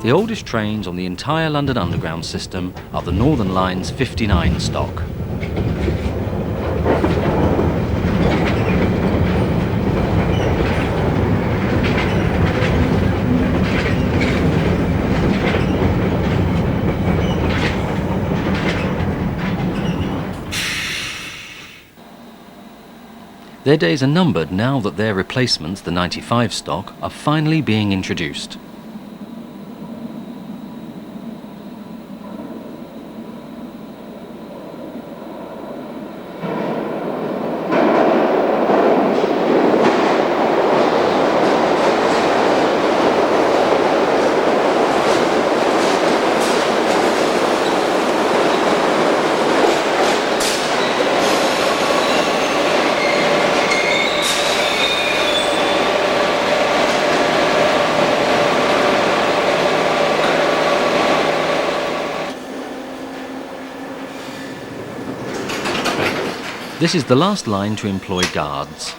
The oldest trains on the entire London Underground system are the Northern Line's 59 stock. Their days are numbered now that their replacements, the 95 stock, are finally being introduced. This is the last line to employ guards.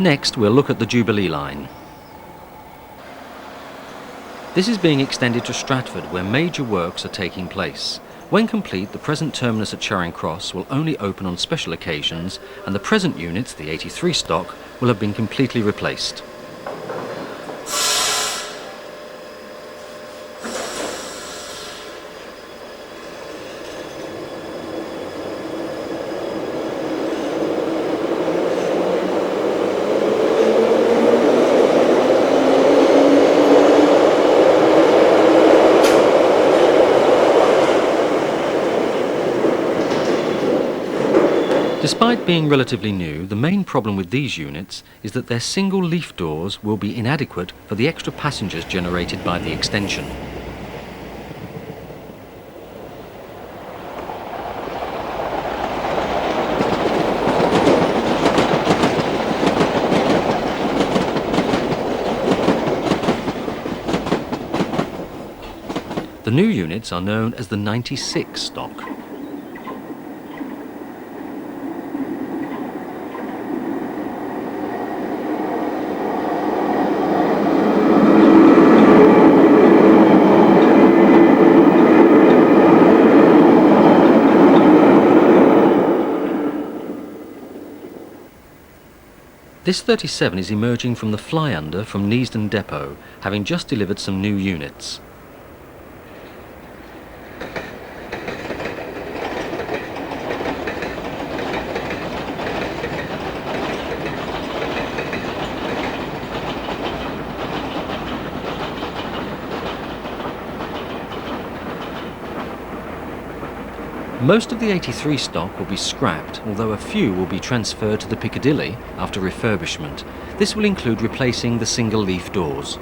Next, we'll look at the Jubilee line. This is being extended to Stratford, where major works are taking place. When complete, the present terminus at Charing Cross will only open on special occasions, and the present units, the 83 stock, will have been completely replaced. Despite being relatively new, the main problem with these units is that their single leaf doors will be inadequate for the extra passengers generated by the extension. The new units are known as the 96 stock. This 37 is emerging from the fly-under from Neasden Depot, having just delivered some new units. Most of the 83 stock will be scrapped, although a few will be transferred to the Piccadilly after refurbishment. This will include replacing the single leaf doors.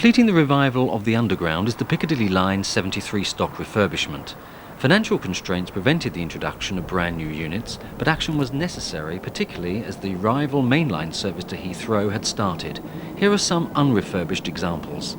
Completing the revival of the Underground is the Piccadilly Line 73 stock refurbishment. Financial constraints prevented the introduction of brand new units, but action was necessary, particularly as the rival mainline service to Heathrow had started. Here are some unrefurbished examples.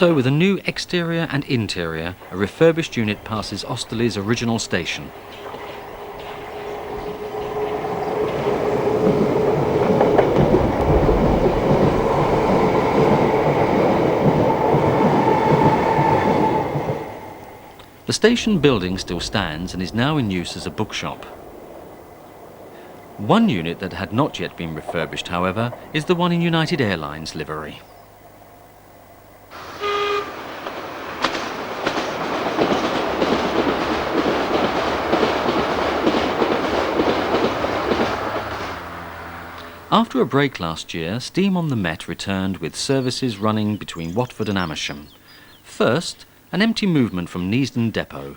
So with a new exterior and interior, a refurbished unit passes Osterley's original station. The station building still stands and is now in use as a bookshop. One unit that had not yet been refurbished, however, is the one in United Airlines livery. After a break last year, steam on the Met returned with services running between Watford and Amersham. First, an empty movement from Neasden Depot.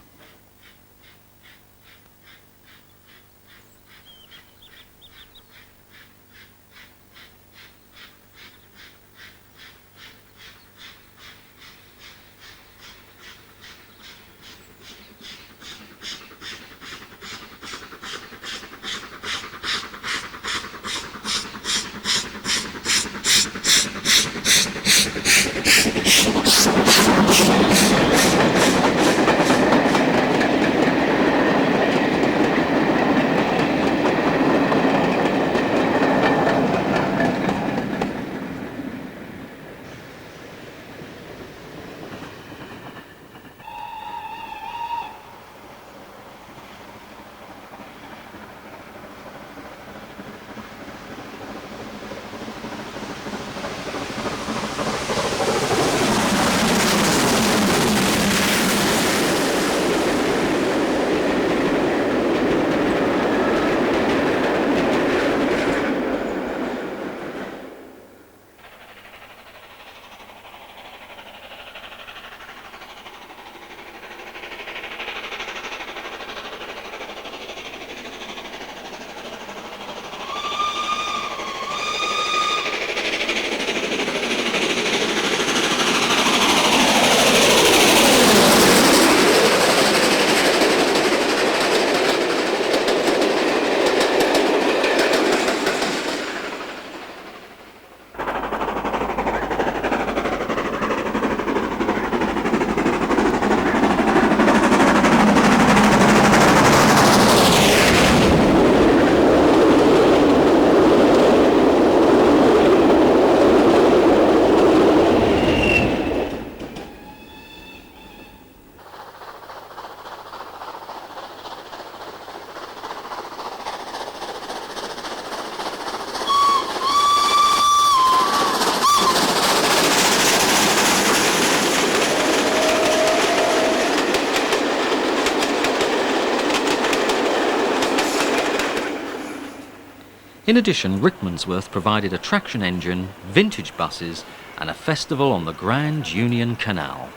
In addition, Rickmansworth provided a traction engine, vintage buses and a festival on the Grand Union Canal.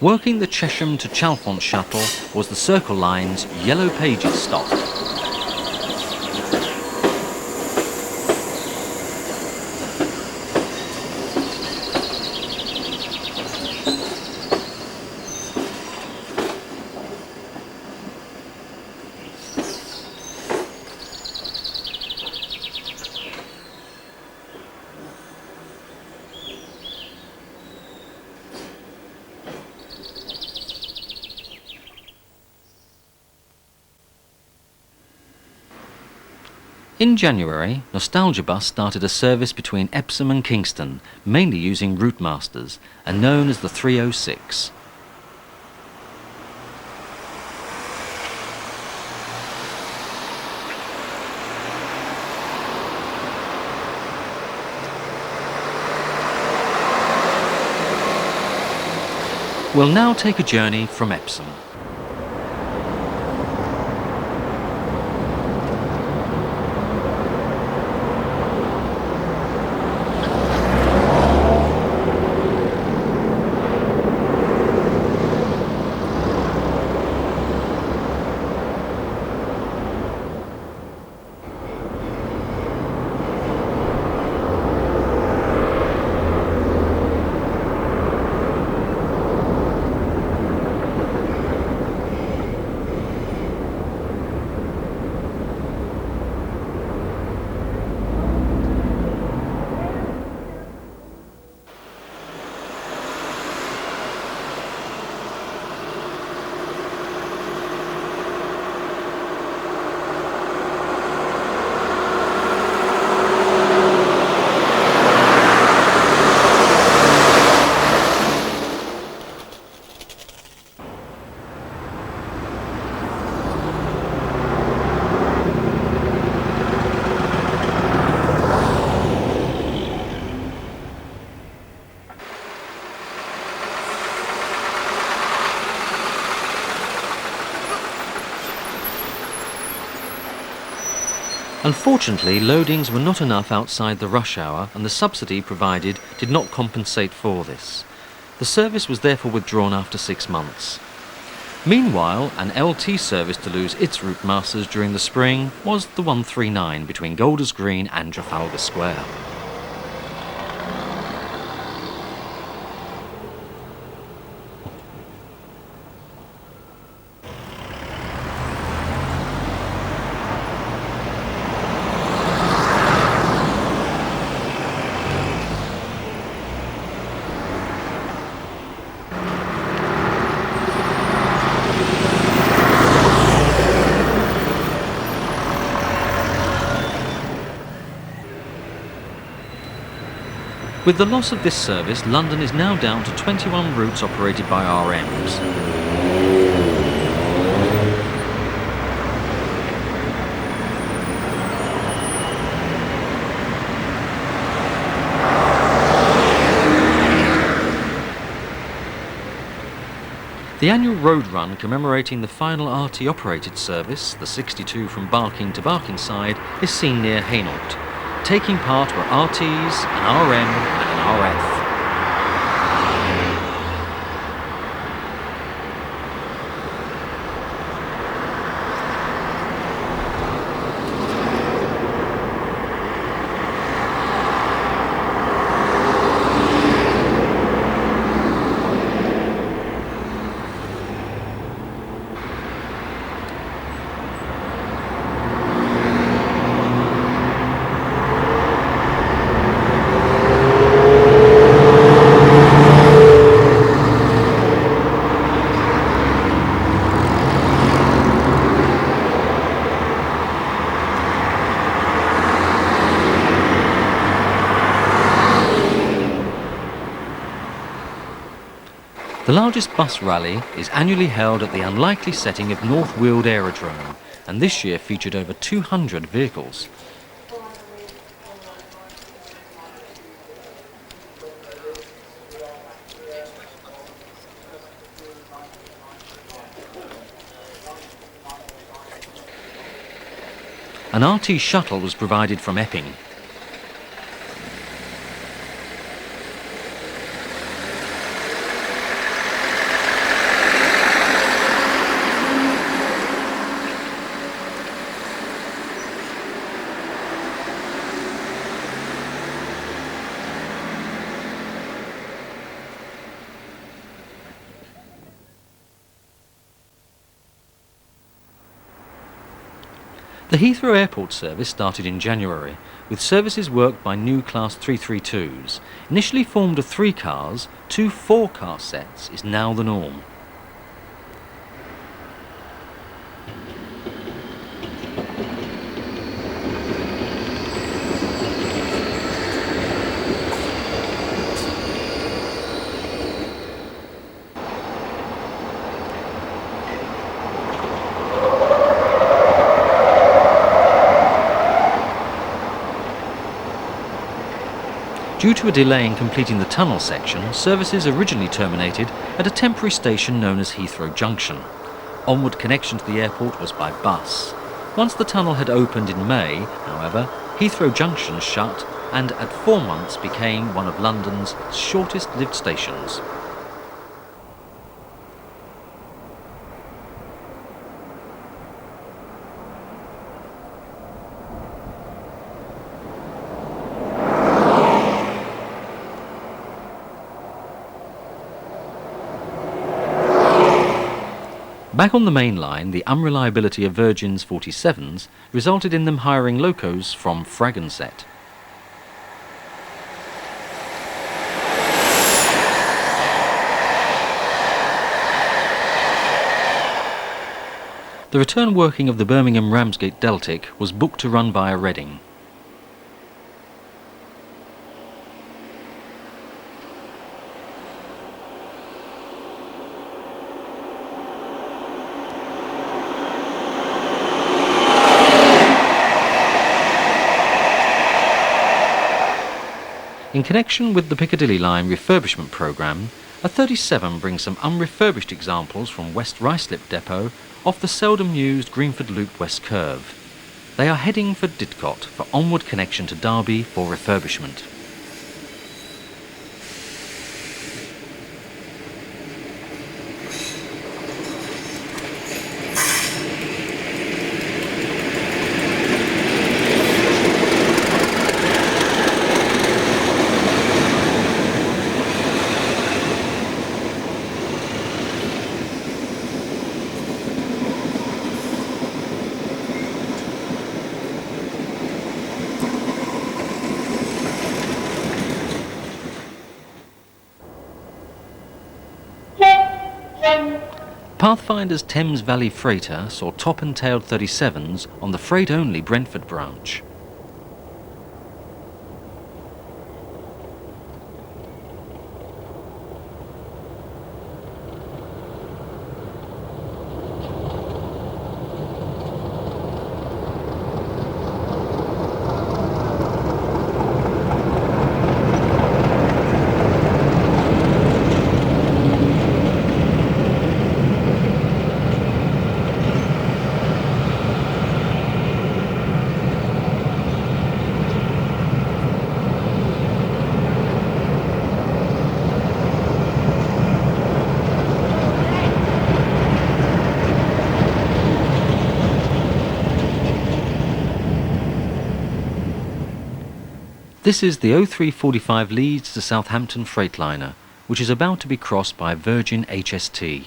Working the Chesham to Chalfont shuttle was the Circle Line's Yellow Pages stop. In January, Nostalgia Bus started a service between Epsom and Kingston, mainly using Routemasters, and known as the 306. We'll now take a journey from Epsom. Unfortunately, loadings were not enough outside the rush hour, and the subsidy provided did not compensate for this. The service was therefore withdrawn after 6 months. Meanwhile, an LT service to lose its route masters during the spring was the 139 between Golders Green and Trafalgar Square. With the loss of this service, London is now down to 21 routes operated by RMs. The annual road run commemorating the final RT-operated service, the 62 from Barking to Barkingside, is seen near Hainault. Taking part were RTs, an RM and an RF. The largest bus rally is annually held at the unlikely setting of North Weald Aerodrome, and this year featured over 200 vehicles. An RT shuttle was provided from Epping. The Heathrow Airport service started in January, with services worked by new Class 332s. Initially formed of 3 cars, 2 4-car sets is now the norm. Due to a delay in completing the tunnel section, services originally terminated at a temporary station known as Heathrow Junction. Onward connection to the airport was by bus. Once the tunnel had opened in May, however, Heathrow Junction shut and at 4 months became one of London's shortest-lived stations. Back on the main line, the unreliability of Virgin's 47s resulted in them hiring locos from Fragonset. The return working of the Birmingham Ramsgate Deltic was booked to run via Reading. In connection with the Piccadilly line refurbishment programme, a 37 brings some unrefurbished examples from West Ruislip Depot off the seldom used Greenford Loop West Curve. They are heading for Didcot for onward connection to Derby for refurbishment. Pathfinder's Thames Valley freighter saw top and tailed 37s on the freight-only Brentford branch. This is the 0345 Leeds to Southampton Freightliner, which is about to be crossed by Virgin HST.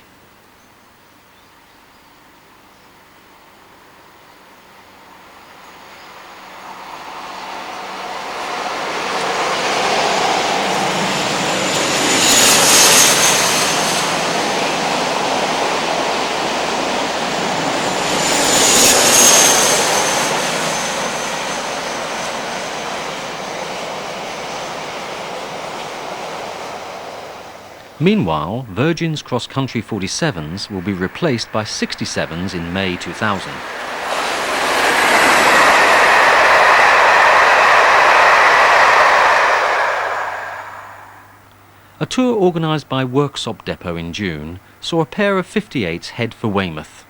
Meanwhile, Virgin's cross-country 47s will be replaced by 67s in May 2000. A tour organised by Worksop Depot in June saw a pair of 58s head for Weymouth.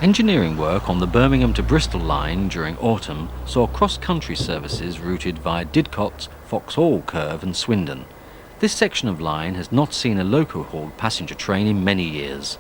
Engineering work on the Birmingham to Bristol line during autumn saw cross-country services routed via Didcot, Vauxhall Curve and Swindon. This section of line has not seen a loco-hauled passenger train in many years.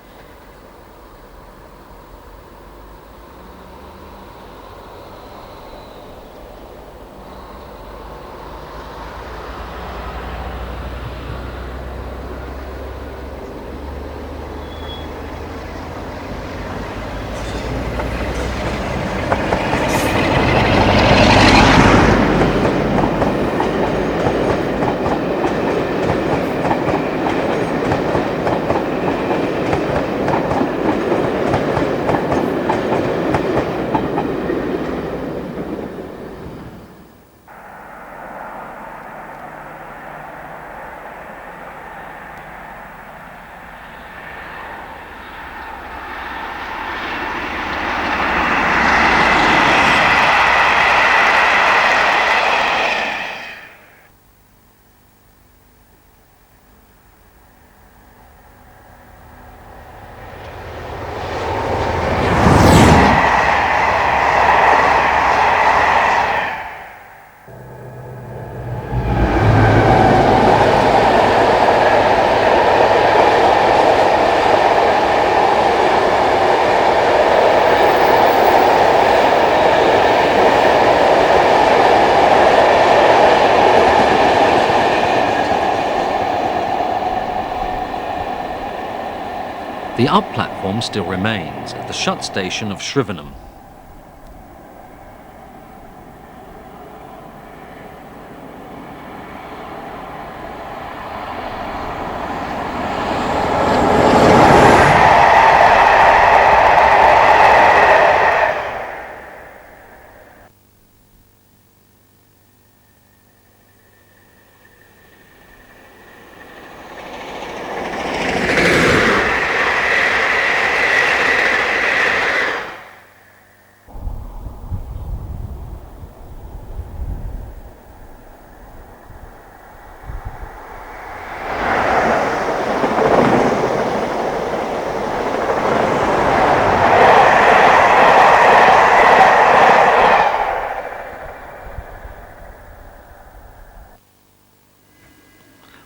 The up platform still remains at the shut station of Shrivenham.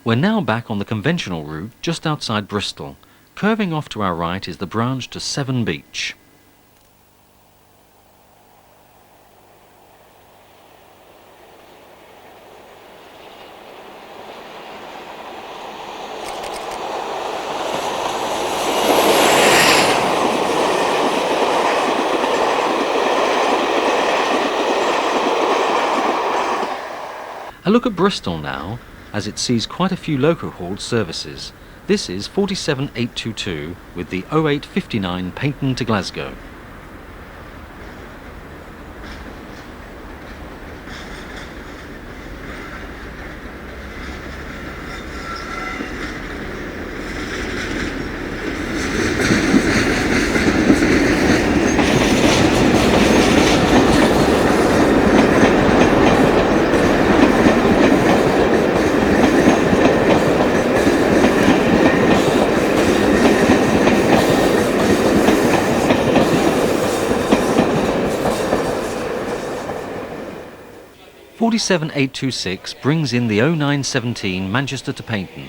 We're now back on the conventional route just outside Bristol. Curving off to our right is the branch to Severn Beach. A look at Bristol now, as it sees quite a few local hauled services. This is 47822 with the 0859 Paignton to Glasgow. (47826) brings in the 0917 Manchester to Paignton.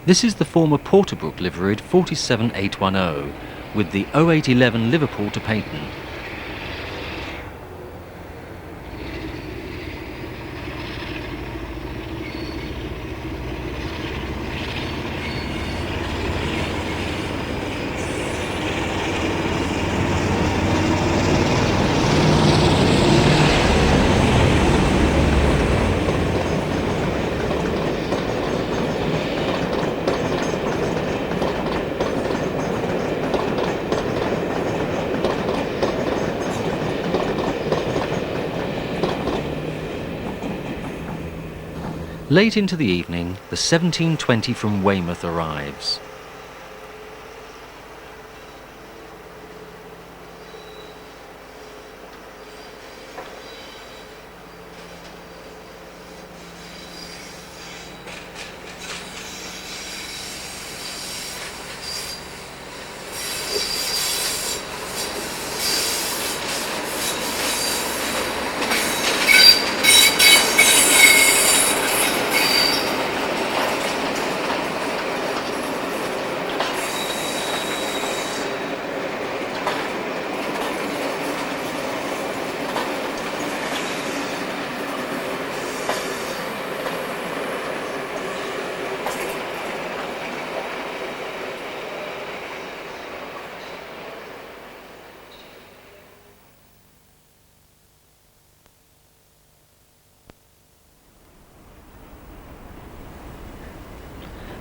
This is the former Porterbrook liveried 47810 with the 0811 Liverpool to Paignton. Late into the evening, the 1720 from Weymouth arrives.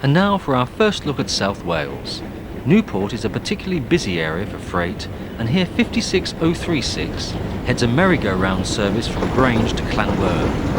And now for our first look at South Wales. Newport is a particularly busy area for freight, and here 56036 heads a merry-go-round service from Grange to Llanber.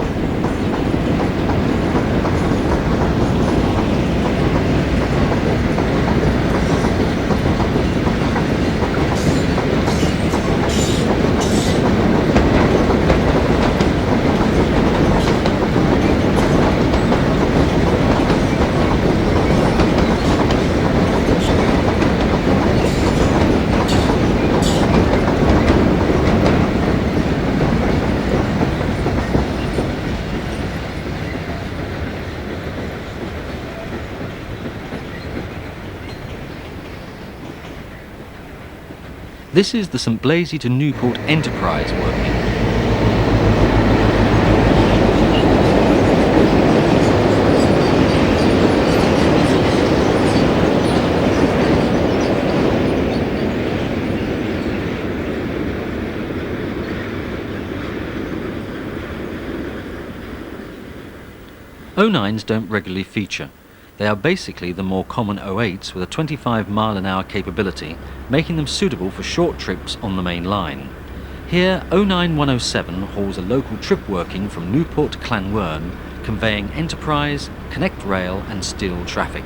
This is the St Blasey to Newport Enterprise working. O9s don't regularly feature. They are basically the more common 08s with a 25 mile an hour capability, making them suitable for short trips on the main line. Here, 09107 hauls a local trip working from Newport to Llanwern, conveying Enterprise, Connect Rail and steel traffic.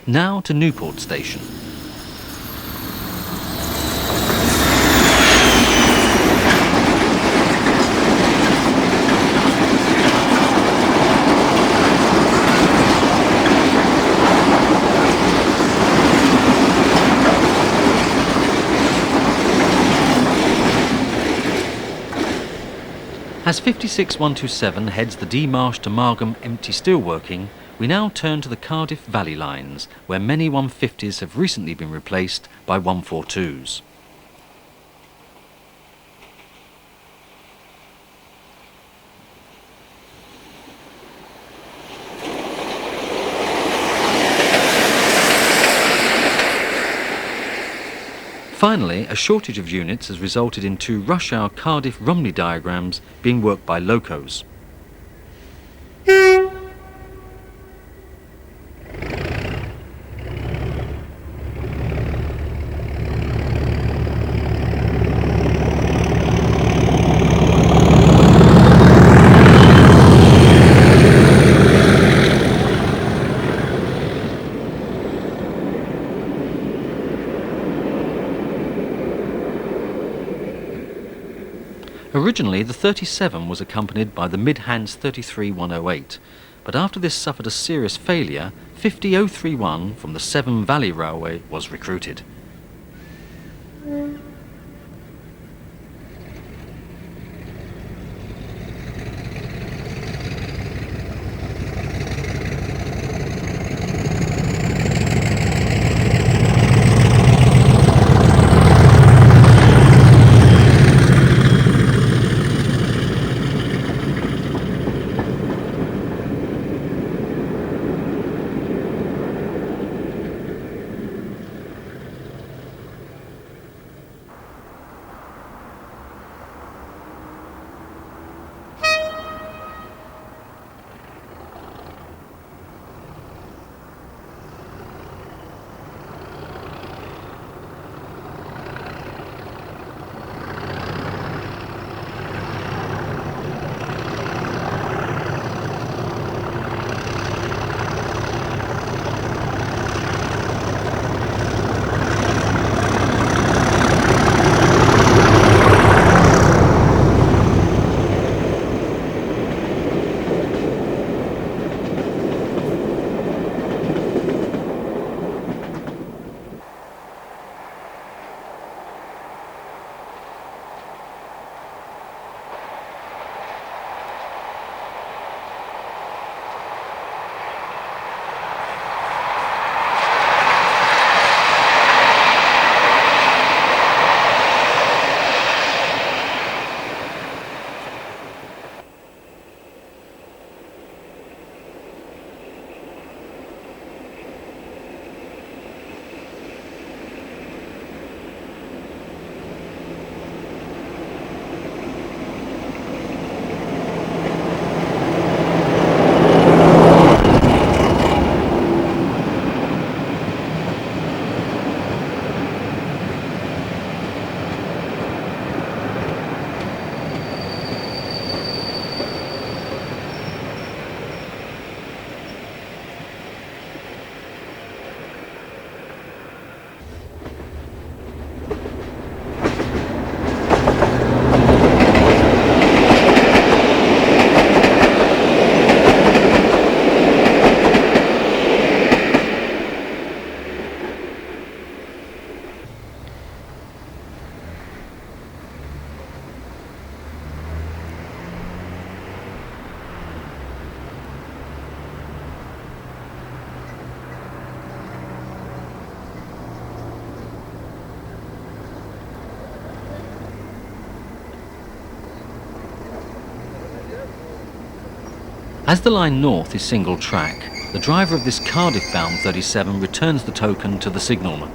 Now to Newport Station. As 56127 heads the Demarsh to Margam empty steelworking, we now turn to the Cardiff Valley lines, where many 150s have recently been replaced by 142s. Finally, a shortage of units has resulted in 2 rush hour Cardiff-Romney diagrams being worked by locos. Originally, the 37 was accompanied by the Midhands 33108, but after this suffered a serious failure, 50031 from the Severn Valley Railway was recruited. As the line north is single track, the driver of this Cardiff-bound 37 returns the token to the signalman.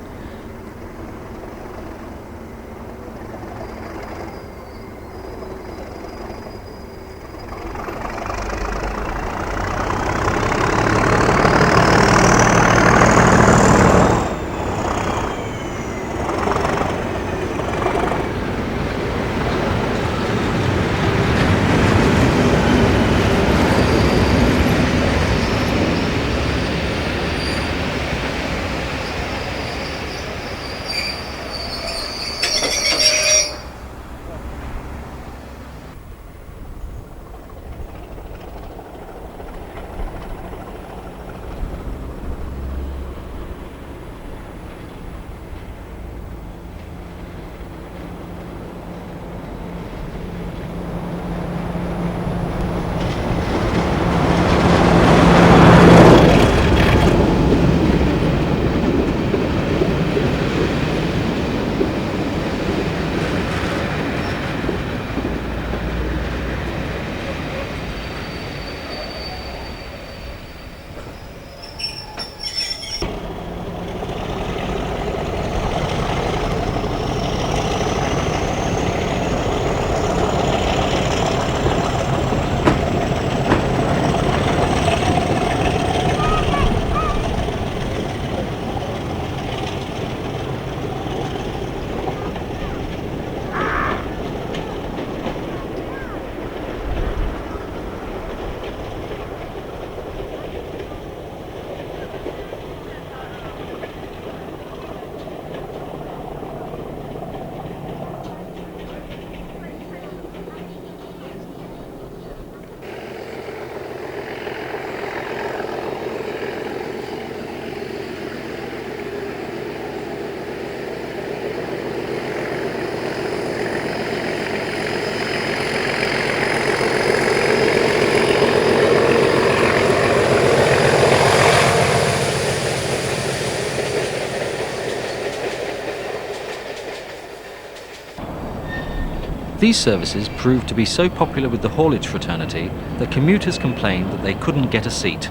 These services proved to be so popular with the haulage fraternity that commuters complained that they couldn't get a seat.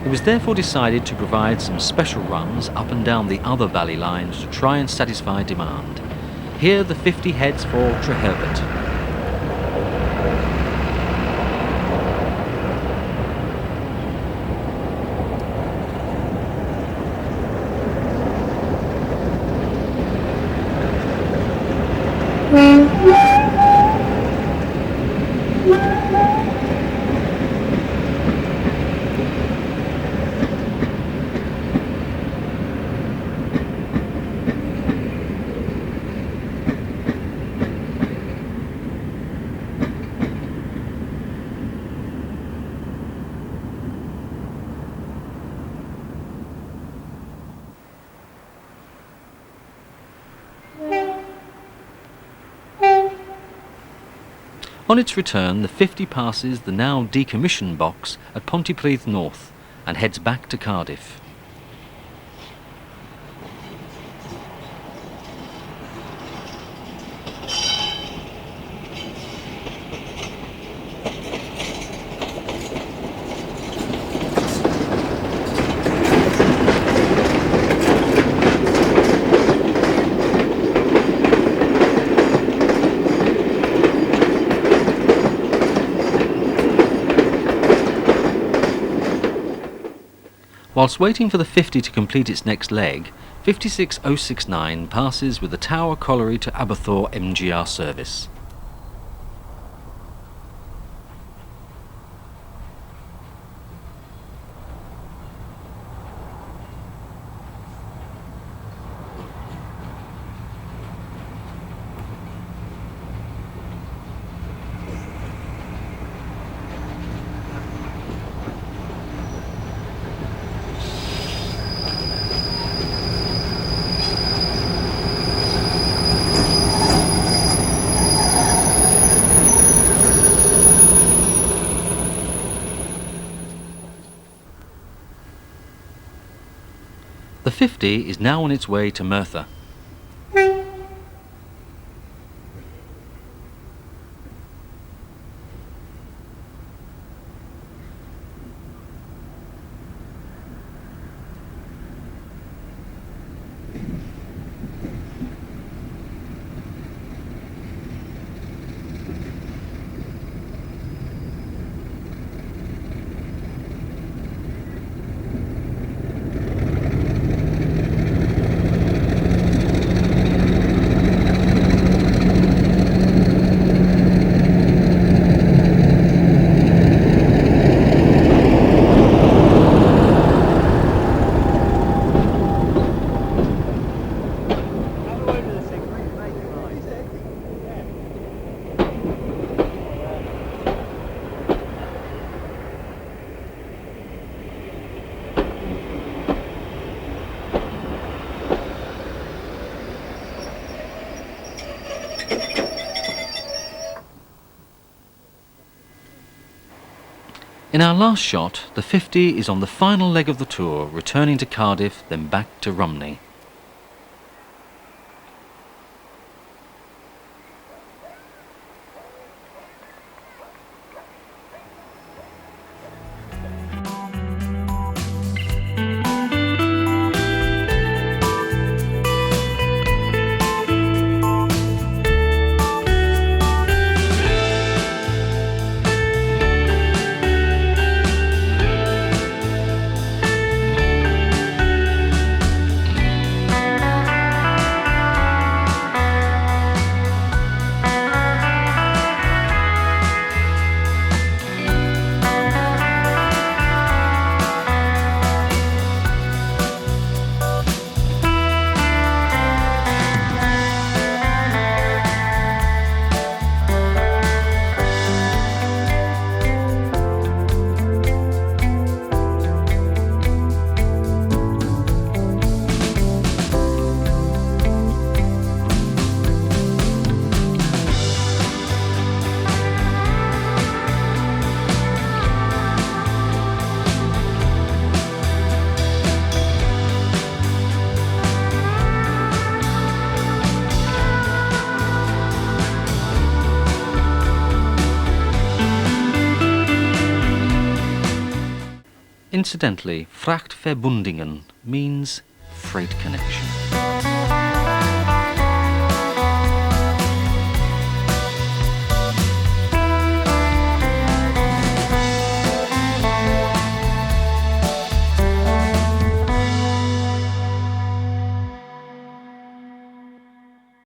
It was therefore decided to provide some special runs up and down the other valley lines to try and satisfy demand. Here the 50 heads for Treherbert. On its return, the 50 passes the now decommissioned box at Pontypridd North and heads back to Cardiff. Whilst waiting for the 50 to complete its next leg, 56069 passes with the Tower Colliery to Aberthaw MGR service. The 50 is now on its way to Merthyr. In our last shot, the 50 is on the final leg of the tour, returning to Cardiff, then back to Rumney. Incidentally, Frachtverbindungen means freight connection.